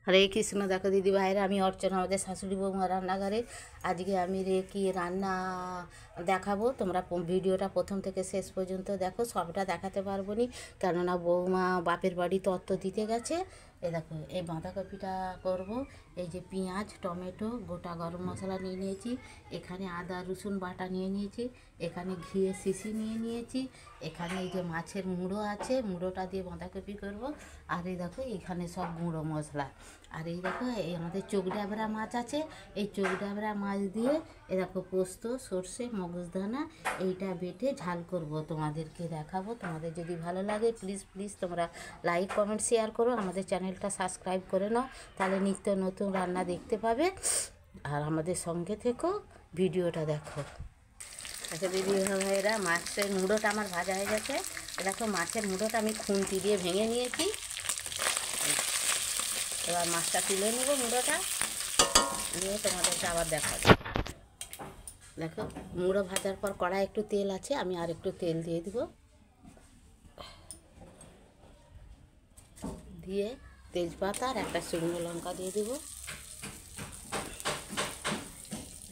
হরে কৃষ্ণ। দেখো দিদি ভাইরা, আমি অর্চনা, আমাদের শাশুড়ি বৌমা রান্নাঘরে। আজকে আমি কি রান্না দেখাবো, তোমরা ভিডিওটা প্রথম থেকে শেষ পর্যন্ত দেখো। সবটা দেখাতে পারবো নি, কেননা বৌমা বাপের বাড়ি তত্ত্ব দিতে গেছে। এই দেখো, এই বাঁধাকপিটা করব। এই যে পেঁয়াজ, টমেটো, গোটা গরম মশলা নিয়ে নিয়েছি, এখানে আদা রসুন বাটা নিয়ে নিয়েছি, এখানে ঘিয়ে শিশি নিয়ে নিয়েছি, এখানে এই যে মাছের মুড়ো আছে, মুড়োটা দিয়ে বাঁধাকপি করব। আর এই দেখো এখানে সব গুঁড়ো মশলা। আর এই দেখো, এই আমাদের চোখ ডাবরা মাছ আছে, এই চোখ ডাবরা মাছ দিয়ে এ দেখো পোস্ত, সর্ষে, মগজদানা এইটা বেটে ঝাল করব, তোমাদেরকে দেখাবো। তোমাদের যদি ভালো লাগে প্লিজ প্লিজ তোমরা লাইক কমেন্ট শেয়ার করো, আমাদের চ্যানেলটা সাবস্ক্রাইব করে নাও, তাহলে নিত্য নতুন রান্না দেখতে পাবে। আর আমাদের সঙ্গে থেকো, ভিডিওটা দেখো। আচ্ছা দিদি ভাইয়েরা, মাছের মুড়োটা আমার ভাজা হয়ে গেছে। দেখো মাছের মুড়োটা আমি খুন্তি দিয়ে ভেঙে নিয়েছি। এবার মাছটা তুলে নেব, মুড়োটা নিয়ে তোমাদেরকে আবার দেখাবো। দেখো মুড়ো ভাজার পর কড়াই একটু তেল আছে, আমি আর একটু তেল দিয়ে দিব। দিয়ে তেজপাতা আর একটা শুকনো লঙ্কা দিয়ে দেব,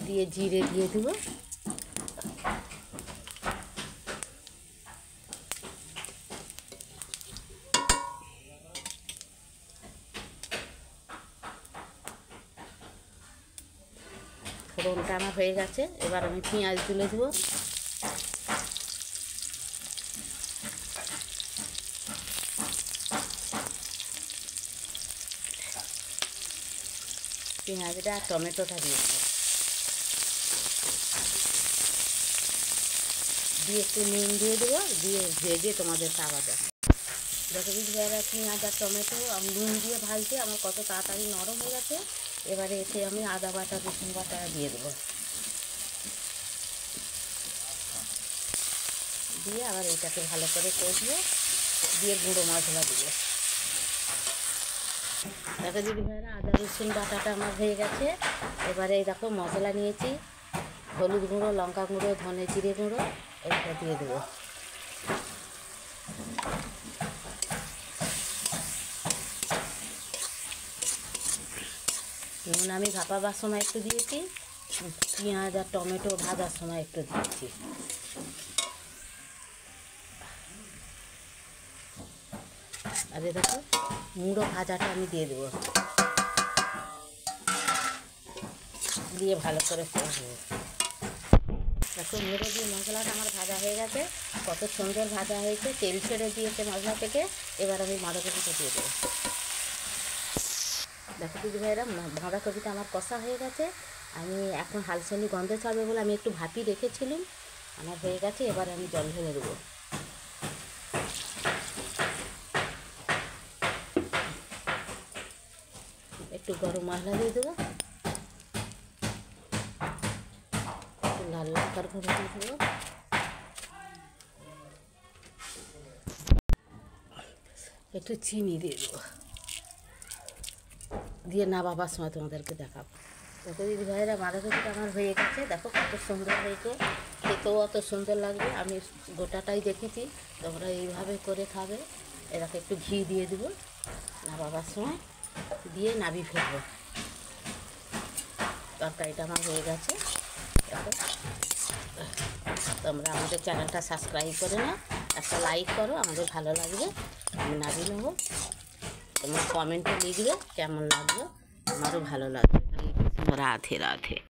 দিয়ে জিরে দিয়ে দেব। ফোড়নটা আমার হয়ে গেছে, এবার আমি পেঁয়াজ তুলে দেবো। পেঁয়াজটা আর টমেটোটা দিয়ে দেবো, দিয়ে একটু নুন দিয়ে দেবো, দিয়ে ভেজে তোমাদেরকে আবার দেবো। দেখো দিদি ভাইরা, পেঁয়াজ আর টমেটো আমি নুন দিয়ে ভাজতে আমার কত তাড়াতাড়ি নরম হয়ে গেছে। এবারে এতে আমি আদা বাটা রসুন বাটা দিয়ে দেবো, দিয়ে আবার এইটাকে ভালো করে কষবো, দিয়ে গুঁড়ো মশলা দেবো। দেখো দিদি ভাইরা, আদা রসুন বাটাটা আমার হয়ে গেছে। এবারে এই দেখো মশলা নিয়েছি, হলুদ গুঁড়ো, লঙ্কা গুঁড়ো, ধনে জিরে গুঁড়ো, এইটা দিয়ে দেবো। নুন আমি ভাপাবার সময় একটু দিয়েছি, পেঁয়াজ আর টমেটো ভাজার সময় একটু দিয়েছি। আর দেখো মুড়ো ভাজাটা আমি দিয়ে দেবো, দিয়ে ভালো করে কষবো। দেখো মুড়ো দিয়ে মশলাটা আমার ভাজা হয়ে গেছে, কত সুন্দর ভাজা হয়েছে, তেল ছেড়ে দিয়েছে মশলা থেকে। এবার আমি বাঁধাকপিটা দিয়ে দেবো। দেখো দিদি ভাইরা, বাঁধাকপিটা আমার কষা হয়ে গেছে। আমি এখন হালসালি গন্ধ ছাড়বে বলে আমি একটু ভাপিয়ে রেখেছিলাম, আমার হয়ে গেছে। এবার আমি জল ঢেলে দেবো। একটু গরম মশলা দিয়ে দেবো, একটু লাল লঙ্কার গুঁড়ো দিয়ে দেবো, একটু চিনি দিয়ে দেবো, দিয়ে নামাবার সময় তোমাদেরকে দেখাবো। দেখো দিদি ভাইরা, বাঁধাকপিটা আমার হয়ে গেছে, দেখো কত সুন্দর হয়েছে, খেতেও অত সুন্দর লাগবে। আমি গোটাটাই দেখেছি, তোমরা এইভাবে করে খাবে। এটাকে একটু ঘি দিয়ে দেবো নামাবার সময়, দিয়ে নাবি ফেলবো। তরকারিটা আমার হয়ে গেছে। দেখো তোমরা আমাদের চ্যানেলটা সাবস্ক্রাইব করে নাও, একটা লাইক করো, আমাদের ভালো লাগবে। আমি নাবি নেবো, তোমরা কমেন্টে লিখবে কেমন লাগলো, আমারও ভালো লাগবে। রাধে রাধে।